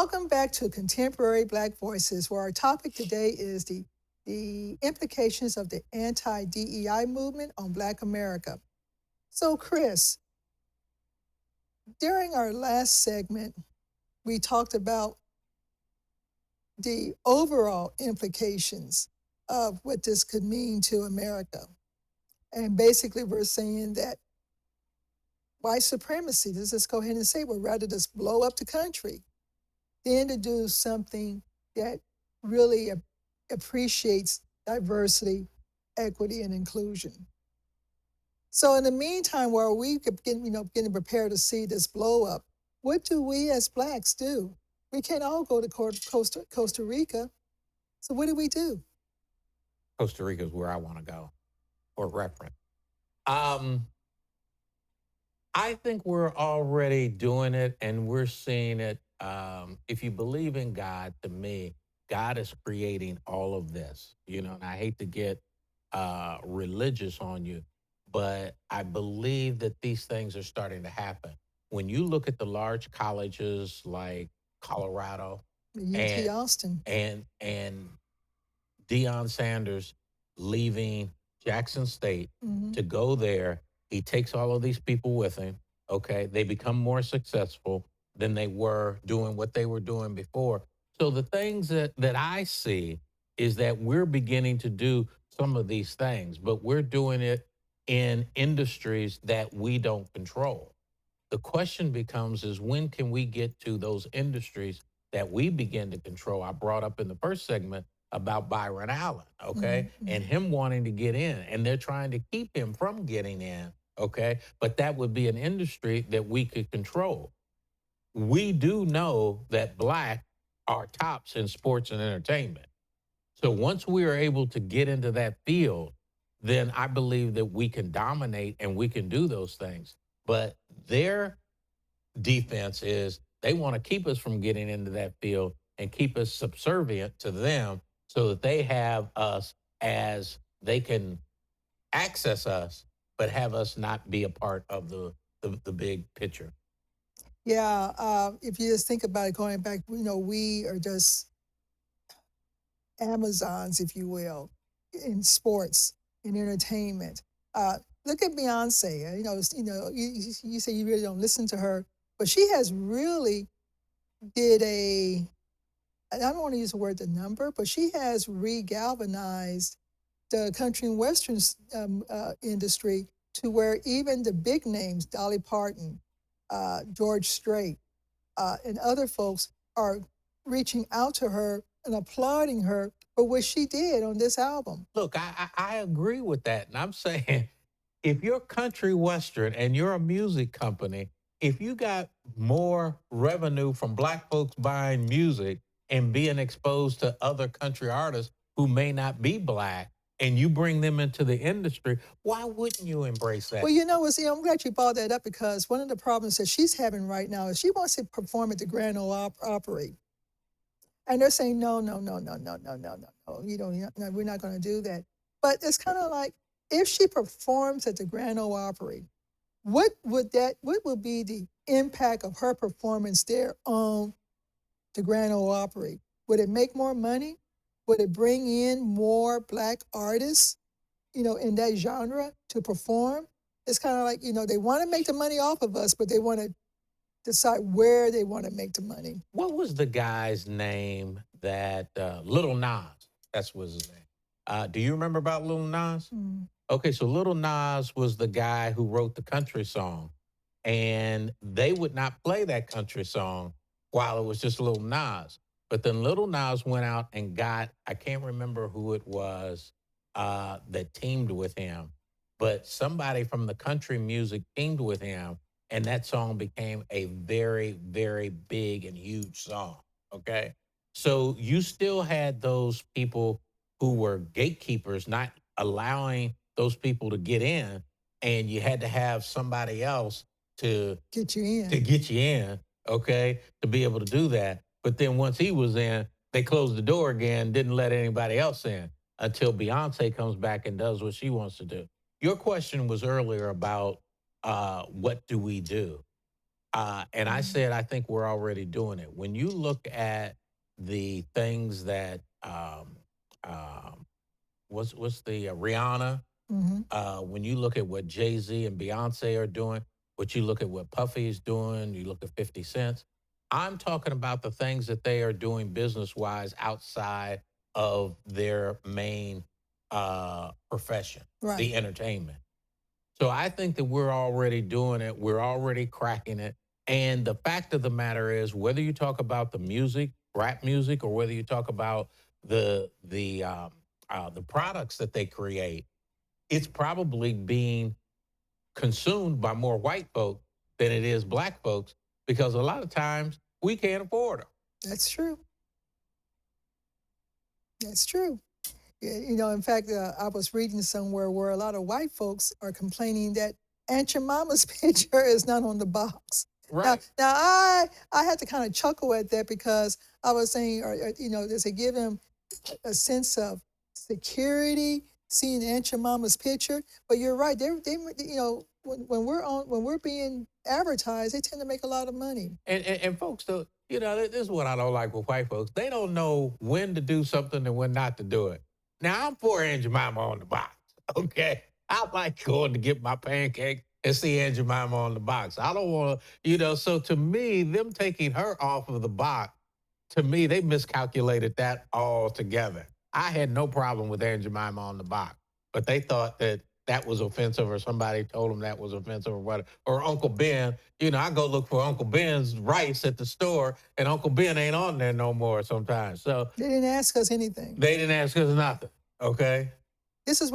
Welcome back to Contemporary Black Voices, where our topic today is the implications of the anti-DEI movement on Black America. So, Chris, during our last segment, we talked about the overall implications of what this could mean to America. And basically, we're saying that white supremacy, let's just go ahead and say, would rather just blow up the country than to do something that really appreciates diversity, equity, and inclusion. So in the meantime, while we getting prepared to see this blow up, what do we as Blacks do? We can't all go to Costa Rica. So what do we do? Costa Rica is where I want to go for reference. Um, I think we're already doing it and we're seeing it. If you believe in God, to me, God is creating all of this, and I hate to get religious on you, but I believe that these things are starting to happen. When you look at the large colleges like Colorado UT and Austin. and Deion Sanders leaving Jackson State to go there. He takes all of these people with him. Okay. They become more successful than they were doing what they were doing before. So the things that I see is that we're beginning to do some of these things, but we're doing it in industries that we don't control. The question becomes is when can we get to those industries that we begin to control? I brought up in the first segment about Byron Allen, okay, and him wanting to get in, and they're trying to keep him from getting in, okay, but that would be an industry that we could control. We do know that Black are tops in sports and entertainment. So once we are able to get into that field, then I believe that we can dominate and we can do those things. But their defense is they want to keep us from getting into that field and keep us subservient to them so that they have us as they can access us, but have us not be a part of the big picture. Yeah, if you just think about it, going back, we are just Amazons, if you will, in sports, in entertainment. Look at Beyonce. You say you really don't listen to her, but she has really did a. I don't want to use the word the number, but she has regalvanized the country and western industry to where even the big names, Dolly Parton, George Strait, and other folks are reaching out to her and applauding her for what she did on this album. Look, I agree with that. And I'm saying if you're country western and you're a music company, if you got more revenue from Black folks buying music and being exposed to other country artists who may not be Black, and you bring them into the industry, why wouldn't you embrace that? Well, I'm glad you brought that up because one of the problems that she's having right now is she wants to perform at the Grand Ole Opry. And they're saying, no, no, no, no, no, no, no, no, no, no, we're not going to do that. But it's kind of like if she performs at the Grand Ole Opry, what would be the impact of her performance there on the Grand Ole Opry? Would it make more money? Would it bring in more Black artists, in that genre to perform? It's kind of like, they want to make the money off of us, but they want to decide where they want to make the money. What was the guy's name that Little Nas? That's was his name. Do you remember about Little Nas? Okay, so Little Nas was the guy who wrote the country song, and they would not play that country song while it was just Little Nas. But then Little Nas went out and got, I can't remember who it was that teamed with him, but somebody from the country music teamed with him, and that song became a very, very big and huge song. Okay. So you still had those people who were gatekeepers, not allowing those people to get in, and you had to have somebody else to Get you in. to get you in, okay, to be able to do that. But then once he was in, they closed the door again, didn't let anybody else in until Beyonce comes back and does what she wants to do. Your question was earlier about what do we do? And I said, I think we're already doing it. When you look at the things that um, what's the Rihanna? When you look at what Jay Z and Beyonce are doing, what you look at what Puffy is doing, you look at 50 Cent. I'm talking about the things that they are doing business wise outside of their main profession, Right. the entertainment. So I think that we're already doing it. We're already cracking it. And the fact of the matter is, whether you talk about the music, rap music, or whether you talk about the products that they create, it's probably being consumed by more white folks than it is black folks because a lot of times we can't afford them. That's true. That's true. You know, in fact, I was reading somewhere where a lot of white folks are complaining that Aunt Your Mama's picture is not on the box. Right. Now I had to kind of chuckle at that because I was saying, you know, does it give him a sense of security seeing Aunt Your Mama's picture? But you're right. They you know, when we're being advertised, they tend to make a lot of money. And folks, though, you know, this is what I don't like with white folks. They don't know when to do something and when not to do it. Now, I'm for Aunt Jemima on the box, okay? I like going to get my pancake and see Aunt Jemima on the box. I don't want to, you know, so to me, them taking her off of the box, to me, they miscalculated that altogether. I had no problem with Aunt Jemima on the box, but they thought that that was offensive or somebody told them that was offensive or whatever. Or Uncle Ben, you know, I go look for Uncle Ben's rice at the store and Uncle Ben ain't on there no more sometimes. So they didn't ask us anything. They didn't ask us nothing. Okay. This is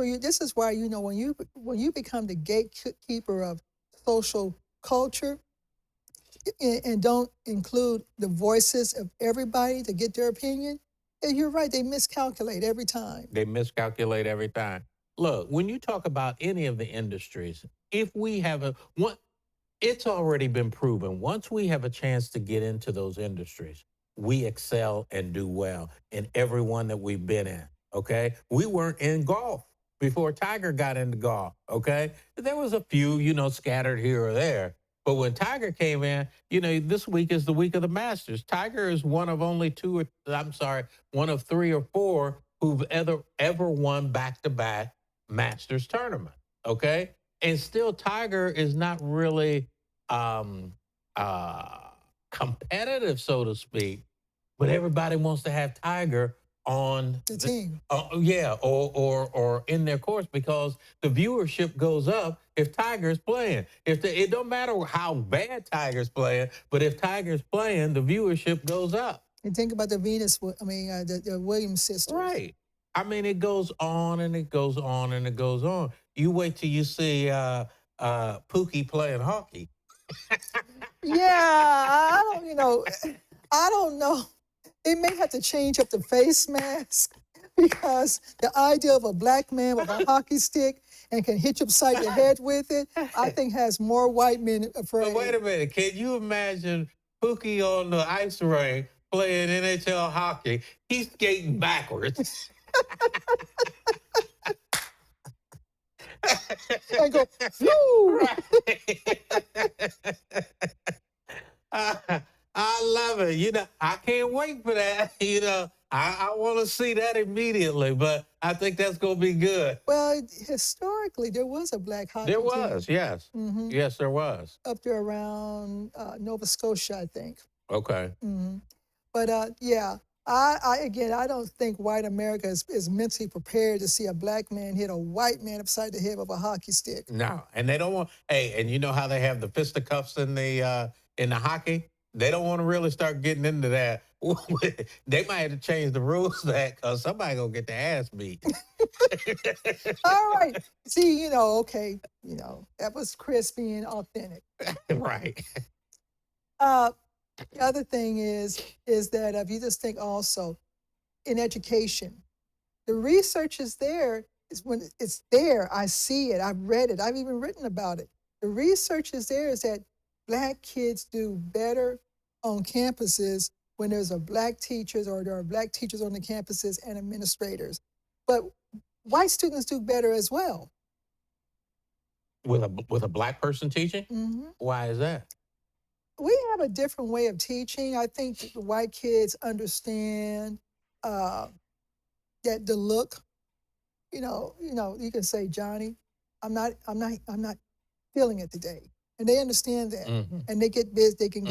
why, you know, when you become the gatekeeper of social culture and don't include the voices of everybody to get their opinion, you're right, they miscalculate every time. They miscalculate every time. Look, when you talk about any of the industries, if we have it's already been proven. Once we have a chance to get into those industries, we excel and do well in every one that we've been in. Okay. We weren't in golf before Tiger got into golf. Okay. There was a few, you know, scattered here or there. But when Tiger came in, you know, this week is the week of the Masters. Tiger is one of only one of three or four who've ever won back-to-back Masters tournament. Okay. And still Tiger is not really um uh competitive, so to speak, but everybody wants to have Tiger on the team. Yeah, or in their course because the viewership goes up if Tiger's playing. It don't matter how bad Tiger's playing, but if Tiger's playing, the viewership goes up. And think about the the Williams sisters. Right. I mean, it goes on and it goes on and it goes on. You wait till you see Pookie playing hockey. Yeah, I don't, you know, I don't know. They may have to change up the face mask because the idea of a black man with a hockey stick and can hit you upside the head with it, I think has more white men afraid. But wait a minute, can you imagine Pookie on the ice rink playing NHL hockey? He's skating backwards. And go, phew! I love it. You know, I can't wait for that. You know, I want to see that immediately, but I think that's going to be good. Well, historically, there was a black hockey There team. was, yes. Yes, there was. Up there around Nova Scotia, I think. Okay. But yeah, I don't think white America is mentally prepared to see a black man hit a white man upside the head with a hockey stick. No, and they don't want. Hey, and you know how they have the fisticuffs in the hockey? They don't want to really start getting into that. They might have to change the rules to that because somebody gonna get their ass beat. All right. See, you know, okay, you know, that was Chris being authentic. Right. The other thing is that if you just think also in education, the research is there. When it's there, I see it. I've read it. I've even written about it. The research is there is that black kids do better on campuses when there's a black teachers or there are black teachers on the campuses and administrators. But white students do better as well. With a black person teaching? Why is that? We have a different way of teaching. I think the white kids understand uh, that the look. You can say, Johnny, I'm not feeling it today, and they understand that, and they get busy. They can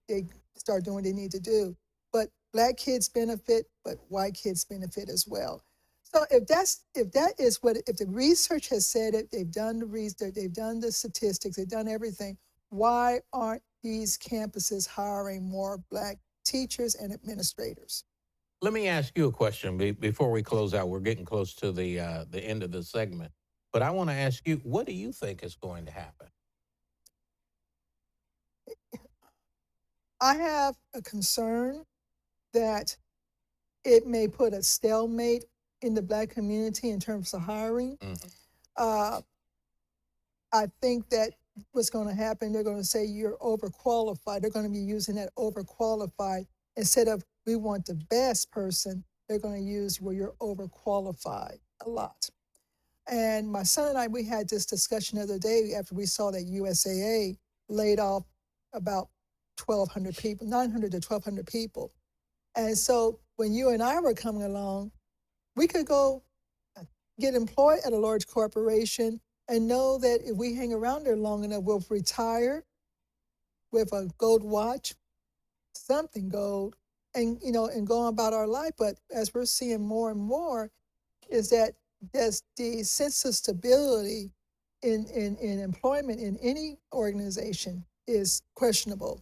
they start doing what they need to do. But black kids benefit, but white kids benefit as well. So if that is what, if the research has said it, they've done the research, they've done the statistics, they've done everything. Why aren't these campuses hiring more black teachers and administrators? Let me ask you a question before we close out. We're getting close to the end of the segment, but I want to ask you, what do you think is going to happen? I have a concern that it may put a stalemate in the black community in terms of hiring. Uh, I think that what's going to happen, they're going to say you're overqualified. They're going to be using that overqualified instead of we want the best person. They're going to use, well, you're overqualified a lot. And my son and I, we had this discussion the other day after we saw that USAA laid off about 1,200 people, 900 to 1,200 people. And so when you and I were coming along, we could go get employed at a large corporation and know that if we hang around there long enough, we'll retire with a gold watch, something gold, and go about our life. But as we're seeing more and more, is that there's the sense of stability in employment in any organization is questionable.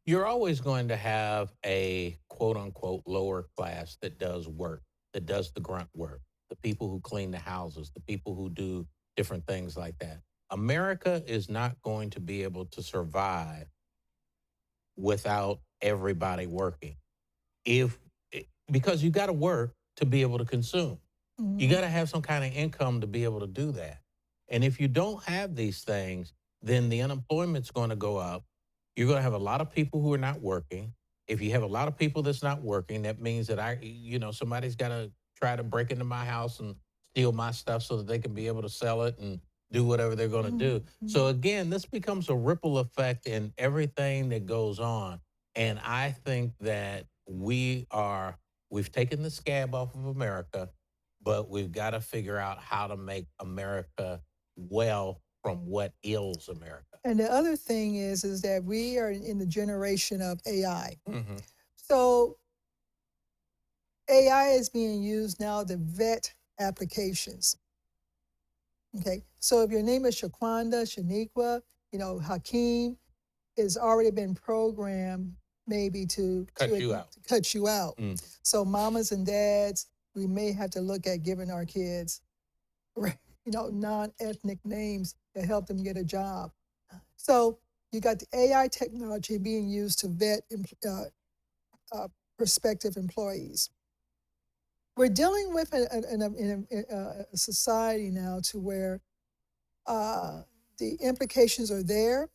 You're always going to have a quote unquote lower class that does work, that does the grunt work, the people who clean the houses, the people who do different things like that. America is not going to be able to survive without everybody working. If Because you got to work to be able to consume. You got to have some kind of income to be able to do that. And if you don't have these things, then the unemployment's going to go up. You're going to have a lot of people who are not working. If you have a lot of people that's not working, that means that somebody's got to try to break into my house and steal my stuff so that they can be able to sell it and do whatever they're going to do. So again, this becomes a ripple effect in everything that goes on. And I think that we've taken the scab off of America, but we've got to figure out how to make America well from what ails America. And the other thing is that we are in the generation of AI. So AI is being used now to vet applications. Okay, so if your name is Shaquanda, Shaniqua, Hakeem, has already been programmed maybe to Cut you out. cut you out. So mamas and dads, we may have to look at giving our kids, non-ethnic names to help them get a job. So you got the AI technology being used to vet prospective employees. We're dealing with a society now to where the implications are there.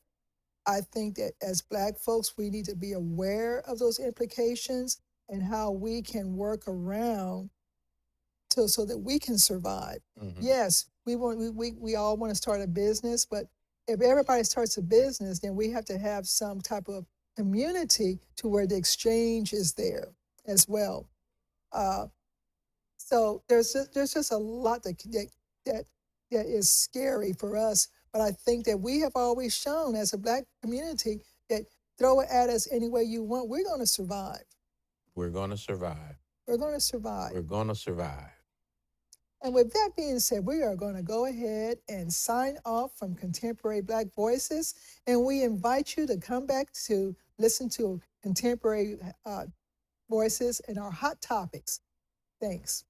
I think that as Black folks, we need to be aware of those implications and how we can work around so that we can survive. Yes, we all want to start a business, but if everybody starts a business, then we have to have some type of community to where the exchange is there as well. So there's just a lot that is scary for us. But I think that we have always shown as a Black community that throw it at us any way you want, we're going to survive. We're going to survive. We're going to survive. We're going to survive. And with that being said, we are going to go ahead and sign off from Contemporary Black Voices. And we invite you to come back to listen to Contemporary Voices and our hot topics. Thanks.